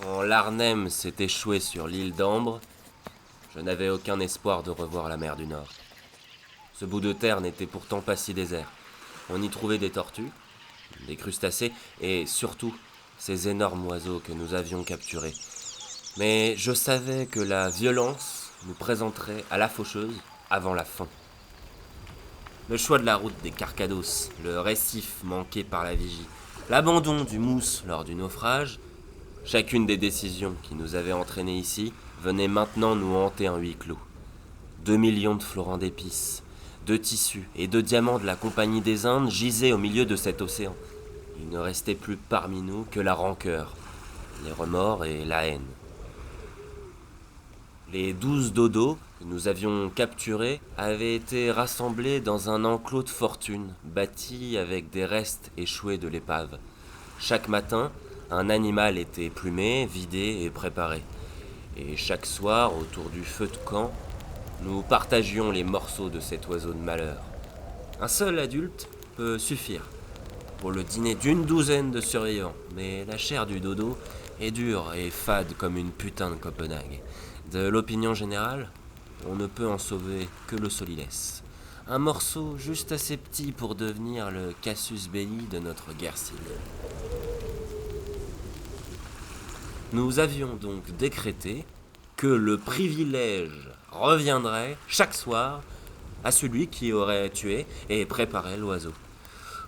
Quand l'Arnhem s'est échoué sur l'île d'Ambre, je n'avais aucun espoir de revoir la mer du Nord. Ce bout de terre n'était pourtant pas si désert. On y trouvait des tortues, des crustacés et surtout ces énormes oiseaux que nous avions capturés. Mais je savais que la violence nous présenterait à la faucheuse avant la fin. Le choix de la route des Carcados, le récif manqué par la vigie, l'abandon du mousse lors du naufrage, chacune des décisions qui nous avaient entraînés ici venait maintenant nous hanter en huis clos. 2 millions de florins d'épices, de tissus et de diamants de la Compagnie des Indes gisaient au milieu de cet océan. Il ne restait plus parmi nous que la rancœur, les remords et la haine. Les 12 dodos que nous avions capturés avaient été rassemblés dans un enclos de fortune, bâti avec des restes échoués de l'épave. Chaque matin, un animal était plumé, vidé et préparé. Et chaque soir, autour du feu de camp, nous partagions les morceaux de cet oiseau de malheur. Un seul adulte peut suffire pour le dîner d'une douzaine de survivants, mais la chair du dodo est dure et fade comme une putain de Copenhague. De l'opinion générale, on ne peut en sauver que le solilès. Un morceau juste assez petit pour devenir le casus belli de notre guerre civile. Nous avions donc décrété que le privilège reviendrait chaque soir à celui qui aurait tué et préparé l'oiseau.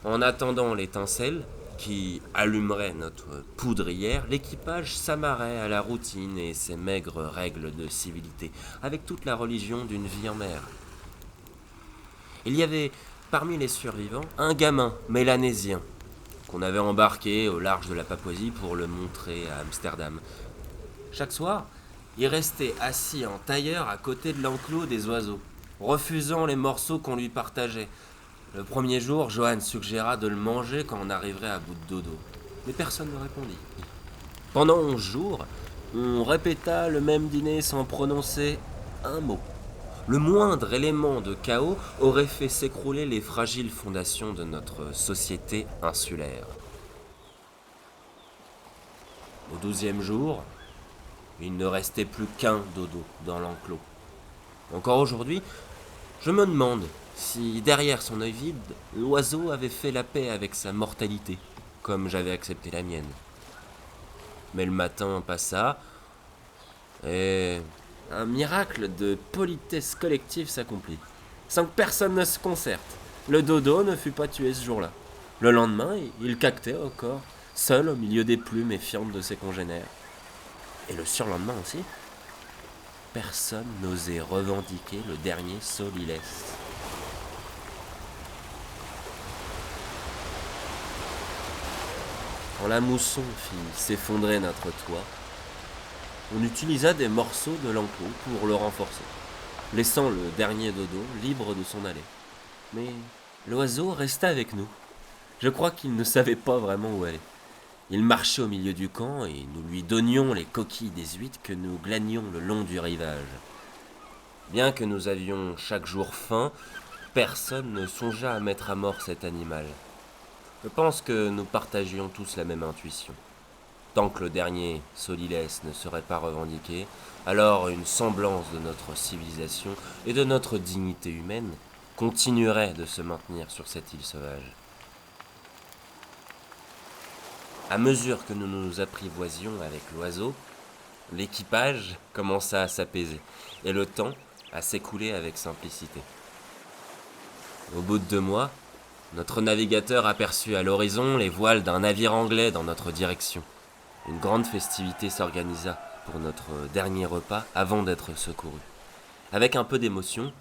En attendant l'étincelle qui allumerait notre poudrière, l'équipage s'amarrait à la routine et ses maigres règles de civilité, avec toute la religion d'une vie en mer. Il y avait parmi les survivants un gamin mélanésien qu'on avait embarqué au large de la Papouasie pour le montrer à Amsterdam. Chaque soir, il restait assis en tailleur à côté de l'enclos des oiseaux, refusant les morceaux qu'on lui partageait. Le premier jour, Johan suggéra de le manger quand on arriverait à bout de dodo. Mais personne ne répondit. Pendant 11 jours, on répéta le même dîner sans prononcer un mot. Le moindre élément de chaos aurait fait s'écrouler les fragiles fondations de notre société insulaire. Au 12e jour, il ne restait plus qu'un dodo dans l'enclos. Encore aujourd'hui, je me demande si derrière son œil vide, l'oiseau avait fait la paix avec sa mortalité, comme j'avais accepté la mienne. Mais le matin passa, et un miracle de politesse collective s'accomplit. Sans que personne ne se concerte. Le dodo ne fut pas tué ce jour-là. Le lendemain, il caquetait encore, seul au milieu des plumes et fientes de ses congénères. Et le surlendemain aussi, personne n'osait revendiquer le dernier solilès. Quand la mousson fit s'effondrer notre toit, on utilisa des morceaux de l'enclos pour le renforcer, laissant le dernier dodo libre de s'en aller. Mais l'oiseau resta avec nous. Je crois qu'il ne savait pas vraiment où aller. Il marchait au milieu du camp et nous lui donnions les coquilles des huîtres que nous glanions le long du rivage. Bien que nous avions chaque jour faim, personne ne songea à mettre à mort cet animal. Je pense que nous partagions tous la même intuition. Tant que le dernier solilès ne serait pas revendiqué, alors une semblance de notre civilisation et de notre dignité humaine continuerait de se maintenir sur cette île sauvage. À mesure que nous nous apprivoisions avec l'oiseau, l'équipage commença à s'apaiser et le temps à s'écouler avec simplicité. Au bout de 2 mois, notre navigateur aperçut à l'horizon les voiles d'un navire anglais dans notre direction. Une grande festivité s'organisa pour notre dernier repas avant d'être secourus. Avec un peu d'émotion,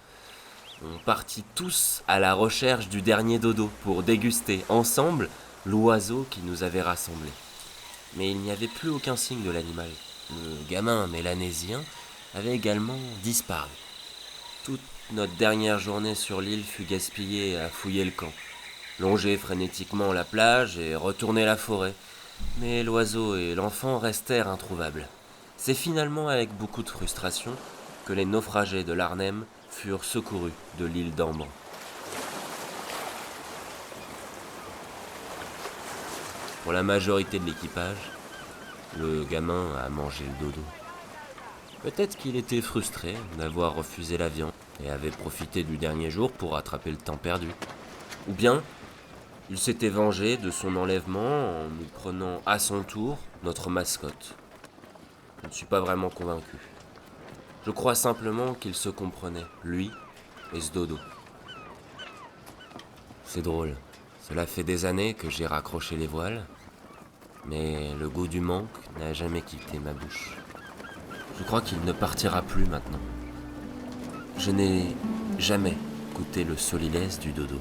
on partit tous à la recherche du dernier dodo pour déguster ensemble l'oiseau qui nous avait rassemblés. Mais il n'y avait plus aucun signe de l'animal. Le gamin mélanésien avait également disparu. Toute notre dernière journée sur l'île fut gaspillée à fouiller le camp, longer frénétiquement la plage et retourner la forêt. Mais l'oiseau et l'enfant restèrent introuvables. C'est finalement avec beaucoup de frustration que les naufragés de l'Arnhem furent secourus de l'île d'Ambre. Pour la majorité de l'équipage, le gamin a mangé le dodo. Peut-être qu'il était frustré d'avoir refusé la viande et avait profité du dernier jour pour rattraper le temps perdu. Ou bien, il s'était vengé de son enlèvement en nous prenant à son tour notre mascotte. Je ne suis pas vraiment convaincu. Je crois simplement qu'ils se comprenaient, lui et ce dodo. C'est drôle. Cela fait des années que j'ai raccroché les voiles, mais le goût du manque n'a jamais quitté ma bouche. Je crois qu'il ne partira plus maintenant. Je n'ai jamais goûté le solilès du dodo.